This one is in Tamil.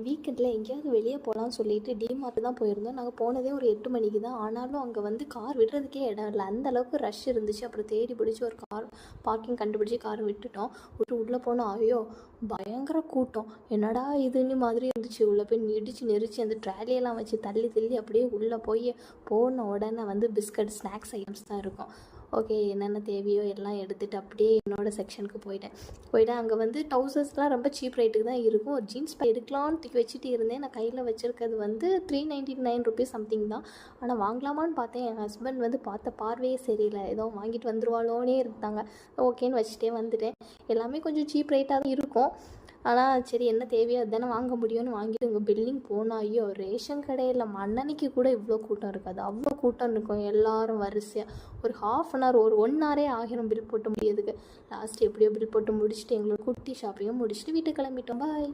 வீக்கெண்டில் எங்கேயாவது வெளியே போகலான்னு சொல்லிட்டு டிமார்ட் தான் போயிருந்தோம். நாங்கள் போனதே ஒரு 8 மணிக்கு தான். ஆனாலும் அங்கே வந்து கார் விடுறதுக்கே இடம் இல்லை. அந்த அளவுக்கு ரஷ் இருந்துச்சு. அப்புறம் தேடி பிடிச்சி ஒரு கார் பார்க்கிங் கண்டுபிடிச்சி காரை விட்டுட்டோம். உள்ளே போனோம். ஐயோ பயங்கர கூட்டம், என்னடா இதுன்னு மாதிரி இருந்துச்சு. உள்ளே போய் இடிச்சு நெரிச்சு அந்த ட்ராலியெல்லாம் வச்சு தள்ளி தள்ளி அப்படியே உள்ளே போன உடனே வந்து பிஸ்கட் ஸ்நாக்ஸ் ஐட்டம்ஸ் தான் இருக்கும். ஓகே, என்னென்ன தேவையோ எல்லாம் எடுத்துகிட்டு அப்படியே என்னோடய செக்ஷனுக்கு போயிட்டேன். அங்கே வந்து ட்ரௌசர்ஸ்லாம் ரொம்ப சீப் ரேட்டுக்கு தான் இருக்கும். ஒரு ஜீன்ஸ் எடுக்கலான்னு தூக்கி வச்சுட்டு இருந்தேன். நான் கையில் வச்சுருக்கிறது வந்து 399 ருபீஸ் சம்திங் தான். ஆனால் வாங்கலாமான்னு பார்த்தேன். என் ஹஸ்பண்ட் வந்து பார்த்த பார்வையே சரியில்லை. ஏதோ வாங்கிட்டு வந்துருவாளோனே இருந்தாங்க. ஓகேன்னு வச்சுட்டே வந்துட்டேன். எல்லாமே கொஞ்சம் சீப் ரேட்டாக தான் இருக்கும். ஆனால் சரி, என்ன தேவையோ அதுதானே வாங்க முடியும்னு வாங்கிட்டு இங்கே பில்லிங் போனால், ஐயோ ரேஷன் கடையில் மண்ணன்னைக்கு கூட இவ்வளோ கூட்டம் இருக்காது. அவ்வளோ கூட்டம் இருக்கும். எல்லோரும் வரிசையாக ஒரு ½ ஒரு 1 ஹவரே ஆகிரும் பில் போட்டு முடியறதுக்கு. லாஸ்ட் எப்படியோ பில் போட்டு முடிச்சுட்டு எங்களோட குட்டி ஷாப்பிங்கை முடிச்சுட்டு வீட்டுக்கு கிளம்பிட்டோம். பாய்.